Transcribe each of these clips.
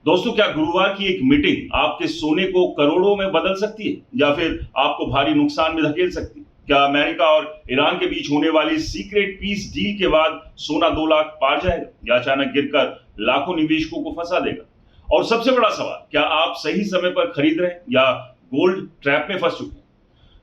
दोस्तों, क्या गुरुवार की एक मीटिंग आपके सोने को करोड़ों में बदल सकती है या फिर आपको भारी नुकसान में धकेल सकती है? क्या अमेरिका और ईरान के बीच होने वाली सीक्रेट पीस डील के बाद सोना 2 लाख पार जाएगा या अचानक गिरकर लाखों निवेशकों को फंसा देगा? और सबसे बड़ा सवाल, क्या आप सही समय पर खरीद रहे हैं या गोल्ड ट्रैप में फंस चुके हैं?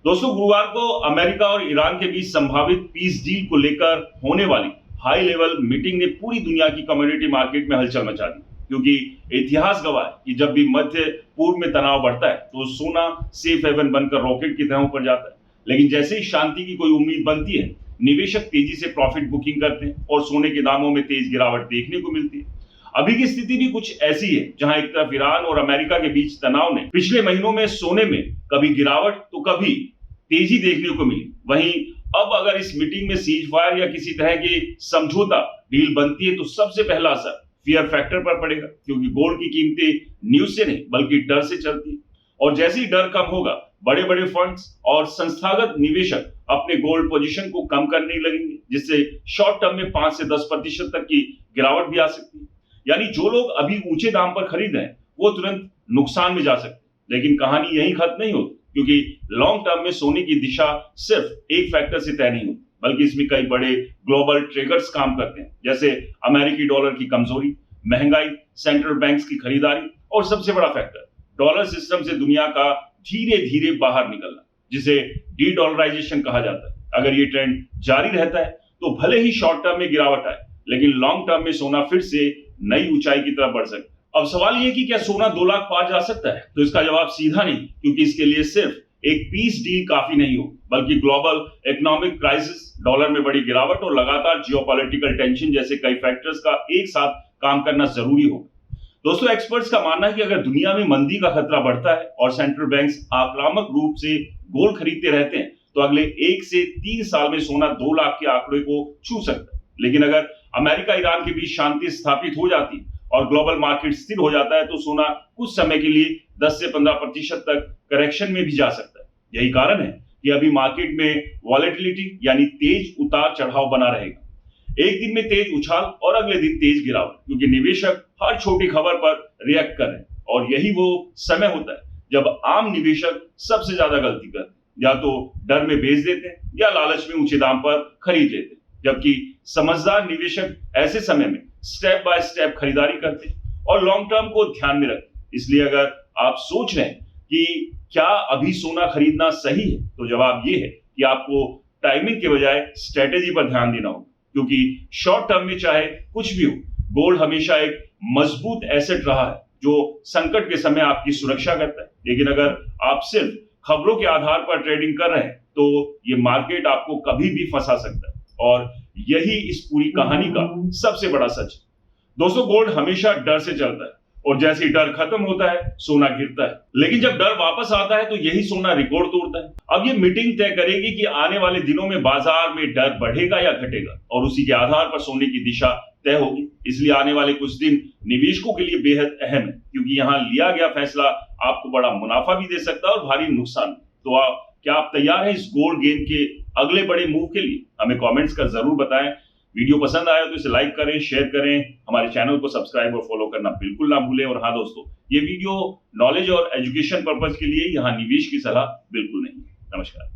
दोस्तों, गुरुवार को अमेरिका और ईरान के बीच संभावित पीस डील को लेकर होने वाली हाई लेवल मीटिंग ने पूरी दुनिया की कमोडिटी मार्केट में हलचल मचा दी, क्योंकि इतिहास गवाह है कि जब भी मध्य पूर्व में तनाव बढ़ता है तो सोना सेफ हेवन बनकर रॉकेट की तरह ऊपर जाता है। लेकिन जैसे ही शांति की कोई उम्मीद बनती है, निवेशक तेजी से प्रॉफिट बुकिंग करते हैं और सोने के दामों में तेज गिरावट देखने को मिलती है। अभी की स्थिति भी कुछ ऐसी है, जहां एक तरफ ईरान और अमेरिका के बीच तनाव ने पिछले महीनों में सोने में कभी गिरावट तो कभी तेजी देखने को मिली। वहीं अब अगर इस मीटिंग में सीज फायर या किसी तरह की समझौता डील बनती है तो सबसे पहला असर फियर फैक्टर पर पड़ेगा, क्योंकि गोल्ड की कीमतें न्यूज से नहीं बल्कि डर से चलती है। और जैसे ही डर कम होगा, बड़े बड़े फंड्स और संस्थागत निवेशक अपने गोल्ड पोजीशन को कम करने लगेंगे, जिससे शॉर्ट टर्म में 5 से 10% तक की गिरावट भी आ सकती है। यानी जो लोग अभी ऊंचे दाम पर खरीद रहे हैं वो तुरंत नुकसान में जा सकते हैं। लेकिन कहानी यही खत्म नहीं होती, क्योंकि लॉन्ग टर्म में सोने की दिशा सिर्फ एक फैक्टर से तय नहीं होती, बल्कि इसमें कई बड़े ग्लोबल ट्रिगर्स काम करते हैं, जैसे अमेरिकी डॉलर की कमजोरी, महंगाई, सेंट्रल बैंक्स की खरीदारी और सबसे बड़ा फैक्टर डॉलर सिस्टम से दुनिया का धीरे धीरे बाहर निकलना, जिसे डी डॉलराइजेशन कहा जाता है। अगर ये ट्रेंड जारी रहता है तो भले ही शॉर्ट टर्म में गिरावट आए, लेकिन लॉन्ग टर्म में सोना फिर से नई ऊंचाई की तरफ बढ़ सकता है। अब सवाल ये कि क्या सोना 2 लाख पार जा सकता है? तो इसका जवाब सीधा नहीं, क्योंकि इसके लिए सिर्फ एक पीस डील काफी नहीं हो, बल्कि ग्लोबल इकोनॉमिक क्राइसिस, डॉलर में बड़ी गिरावट और लगातार जियोपॉलिटिकल टेंशन जैसे कई फैक्टर्स का एक साथ काम करना जरूरी होगा। दोस्तों, एक्सपर्ट्स का मानना है कि अगर दुनिया में मंदी का खतरा बढ़ता है और सेंट्रल बैंक्स आक्रामक रूप से गोल्ड खरीदते रहते हैं, तो अगले 1 से 3 साल में सोना 2 लाख के आंकड़े को छू सकता है। लेकिन अगर अमेरिका ईरान के बीच शांति स्थापित हो जाती है और ग्लोबल मार्केट स्थिर हो जाता है, तो सोना कुछ समय के लिए 10 से 15% तक करेक्शन में भी जा सकता है। यही कारण है कि अभी मार्केट में वॉलेटिलिटी यानी तेज उतार चढ़ाव बना रहेगा। एक दिन में तेज उछाल और अगले दिन तेज गिरावट, क्योंकि निवेशक हर छोटी खबर पर रिएक्ट कर रहे हैं। और यही वो समय होता है जब आम निवेशक सबसे ज्यादा गलती करते हैं, या तो डर में बेच देते हैं या लालच में ऊंचे दाम पर खरीद लेते हैं, जबकि समझदार निवेशक ऐसे समय में स्टेप बाय स्टेप खरीदारी करते हैं और लॉन्ग टर्म को ध्यान में रखते हैं। इसलिए अगर आप सोच रहे हैं कि क्या अभी सोना खरीदना सही है, तो जवाब ये है कि आपको टाइमिंग के बजाय स्ट्रेटेजी पर ध्यान देना होगा, क्योंकि शॉर्ट टर्म में चाहे कुछ भी हो, गोल्ड हमेशा एक मजबूत एसेट रहा है जो संकट के समय आपकी सुरक्षा करता है। लेकिन अगर आप सिर्फ खबरों के आधार पर ट्रेडिंग कर रहे हैं, तो ये मार्केट आपको कभी भी फंसा सकता है। और यही इस पूरी कहानी का सबसे बड़ा सच है। दोस्तों, गोल्ड हमेशा डर से चलता है और जैसे ही डर खत्म होता है, सोना गिरता है। लेकिन जब डर वापस आता है तो यही सोना रिकॉर्ड तोड़ता है। अब ये मीटिंग तय करेगी कि आने वाले दिनों में बाजार में डर बढ़ेगा या घटेगा, और उसी के आधार पर सोने की दिशा तय होगी। इसलिए आने वाले कुछ दिन निवेशकों के लिए बेहद अहम है, क्योंकि यहाँ लिया गया फैसला आपको बड़ा मुनाफा भी दे सकता है और भारी नुकसान। तो क्या आप तैयार हैं इस गोल्ड गेम के अगले बड़े मूव के लिए? हमें कमेंट्स कर जरूर बताएं। वीडियो पसंद आया तो इसे लाइक करें, शेयर करें, हमारे चैनल को सब्सक्राइब और फॉलो करना बिल्कुल ना भूलें। और हाँ दोस्तों, ये वीडियो नॉलेज और एजुकेशन पर्पज के लिए, यहाँ निवेश की सलाह बिल्कुल नहीं। नमस्कार।